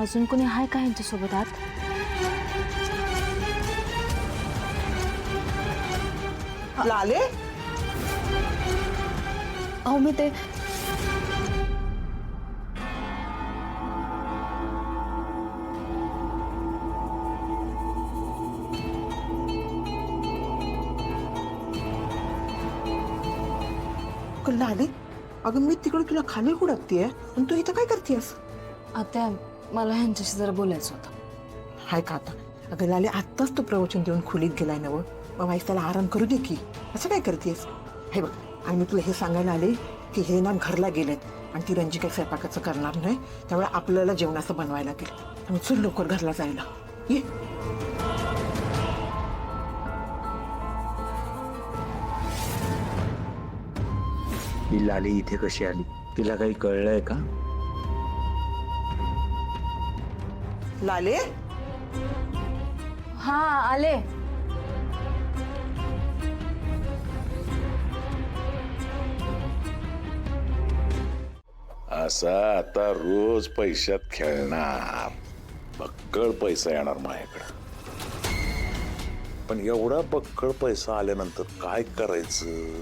अजून कोणी आहे का यांच्यासोबत आत? लाले अहो मी ते लाले, अगं मी तिकडे तुला खाली हुडकतीये आणि तू इथं काय करतेस? आता मला ह्यांच्याशी जरा बोलायचं होतं. हाय का आता? अगं लाले, आत्ताच तू प्रवचन देऊन खोलीत गेलाय ना? बाबा त्याला आराम करू दे की. असं काय करतेस? हे बघ, आणि मी तुला हे सांगायला आले की हे ना घरला गेलेत आणि ती रंजी काही स्वयंपाकाचं करणार नाही, त्यामुळे आपल्याला जेवणाचं बनवायला लागेल. त्यामुळे चल लवकर घरला जायला ये. ही लाली इथे कशी आली? तिला काही कळलंय का? लाले, हा आले. असा आता रोज पैशात खेळणार, बक्कळ पैसा येणार माझ्याकडं. पण एवढा बक्कळ पैसा आल्यानंतर काय करायचं,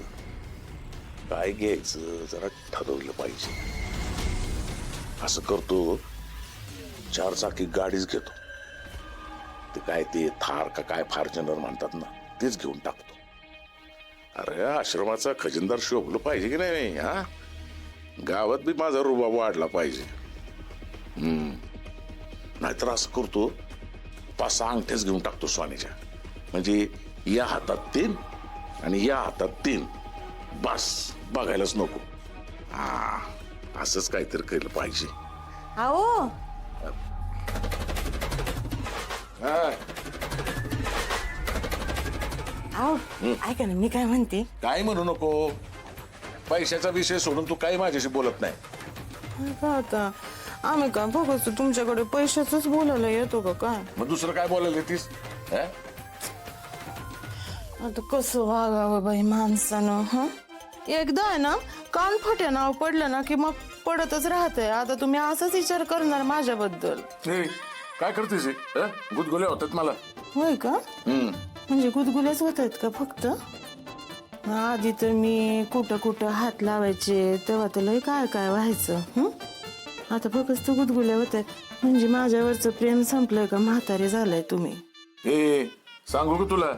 काय घ्यायचं जरा ठरवलं पाहिजे. असं करतो, 4 चाकी गाडीच घेतो. ते काय ते थार का काय फॉर्च्युनर म्हणतात ना, तेच घेऊन टाकतो. अरे आश्रमाचा खजिनदार शोभलो पाहिजे की नाही? हा, गावात बी माझा रुबाब वाढला पाहिजे. नाहीतर असं करतो, 5-6 अंगठ्याच घेऊन टाकतो स्वानीच्या. म्हणजे या हातात 3 आणि या हातात 3, बस बघायलाच नको. हा, असंच काहीतरी केलं पाहिजे. आओ आओ, ऐका ना, मी काय म्हणते. काय म्हणू नको, पैशाचा विषय सोडून तू काही माझ्याशी बोलत नाही. आता आम्ही काय बघतो तुमच्याकडे पैशाच बोलायला येतो का काय? मग दुसरं काय बोलायला येतीस? आता कसं वागावं बाई माणसानं? हं, एकदा आहे ना कान फट्या नाव पडलं ना की मग पडतच राहतंय. आता तुम्ही असाच विचार करणार माझ्याबद्दल? काय करतेस? गुदगुल्या होतात मला. होय का? म्हणजे गुदगुल्याच होत आहेत का फक्त? आधी तर मी कुठं कुठं हात लावायचे तेव्हा तर लय काय काय व्हायचं. आता फक्त गुदगुल्या होत आहेत. म्हणजे माझ्यावरचं प्रेम संपलंय का म्हातारे झालंय तुम्ही? सांगू का तुला,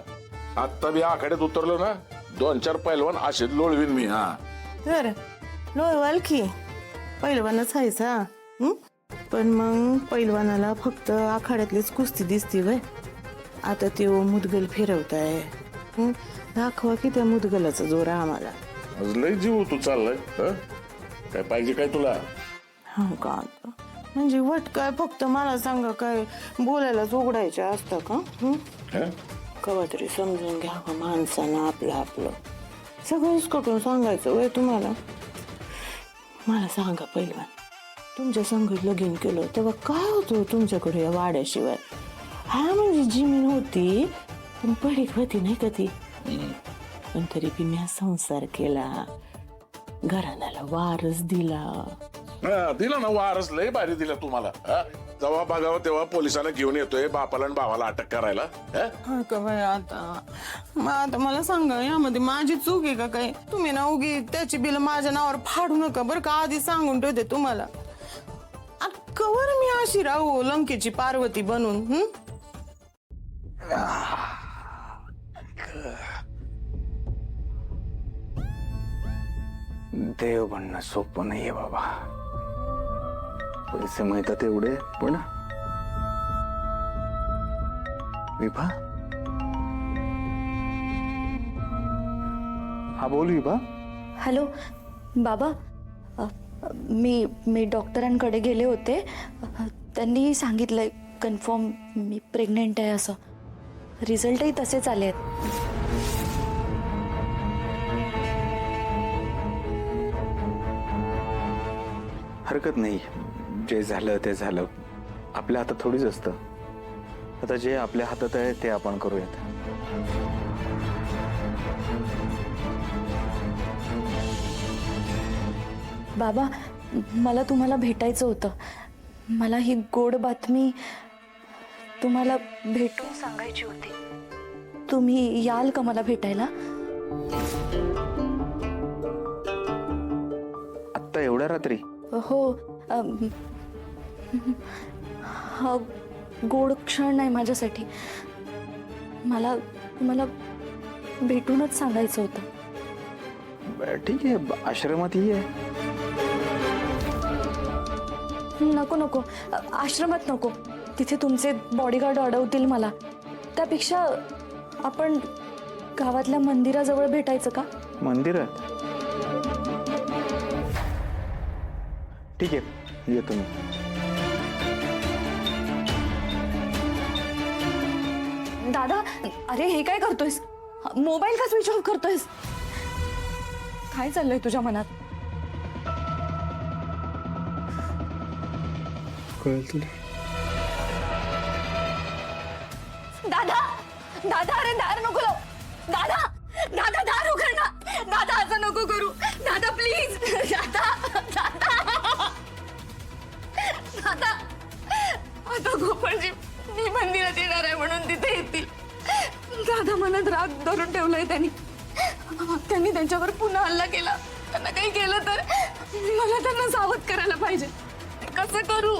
आत्ता बी आखाड्यात उतरलो ना, 2-4 पैलवान असे लोळवीन मी. हा तर लोळवाल की, पैलवानच व्हायचा. पण मग पैलवानाला फक्त आखाड्यातलीच कुस्ती दिसती वय. आता ते मुदगल फिरवताय. दाखवा की त्या मुदगलाचा जोर आम्हाला. लय जीव तू चाललाय. काय पाहिजे काय तुला? हा का? म्हणजे वट काय फक्त मला सांगा, काय बोलायलाच उघडायचे असतं का? कवा तरी समजून घ्यावं माणसानं आपलं आपलं. सगळंच कटून सांगायचं वय तुम्हाला? मला सांगा पहिलवान, तुमच्या संगत लगीन केलं तेव्हा काय होतं तुमच्याकडे या वाड्याशिवाय? हा, म्हणजे जमीन होती पण पडीक होती नाही का ती? पण तरी बी मी संसार केला, घराण्याला वारस दिला. दिला ना वारस, लय भारी दिला तुम्हाला. जेव्हा बघावं तेव्हा पोलिसांना घेऊन येतोय बापाला आणि भावाला अटक करायला. हा का बाई? आता मला सांगा, यामध्ये माझी चूक आहे का काय? तुम्ही ना उगी त्याची बिल माझ्या नावावर फाडू नका बरं का, आधी सांगून ठेवते तुम्हाला. कवर मी अशी राहू लंकेची पार्वती बनून? देव बनणं सोपं नाहीये बाबा. पैसे मिळतात एवढे, पण विभा. हा बोल विभा. हॅलो बाबा, मी डॉक्टरांकडे गेले होते. त्यांनी सांगितलंय कन्फर्म मी प्रेग्नेंट आहे असं. रिझल्टही तसेच आले आहेत. हरकत नाही, जे झालं ते झालं. आपल्या हातात थोडीच असतं. आता जे आपल्या हातात आहे ते आपण करूयात. बाबा, मला तुम्हाला भेटायचं होतं. मला ही गोड बातमी तुम्हाला भेटून सांगायची होती. तुम्ही याल का मला भेटायला? आत्ता एवढ्या रात्री? हो. हा गोड क्षण आहे माझ्यासाठी. मला तुम्हाला भेटूनच सांगायचं होतं. ठीक आहे, आश्रमात ये. नको नको, आश्रमात नको. तिथे तुमचे बॉडीगार्ड अडवतील मला. त्यापेक्षा आपण गावातल्या मंदिराजवळ भेटायचं का? मंदिरात? ठीक आहे, येतो मी. दादा, अरे हे काय करतोयस? मोबाईल का स्विच ऑफ करतोयस? काय चाललंय तुझ्या मनात? दादा, दादा, अरे दार नको लाव. दादा, दादा, दार उघड ना. दादा, असं नको करू. दादा, प्लीज. दादा, दादा, दादा. आता गोपाळजी मी मंदिरात येणार आहे म्हणून तिथे येतील. दादा, मनात राग धरून ठेवलाय त्यांनी. त्यांनी त्यांच्यावर पुन्हा हल्ला केला. त्यांना काही केलं तर मला त्यांना सावध करायला पाहिजे. कसं करू?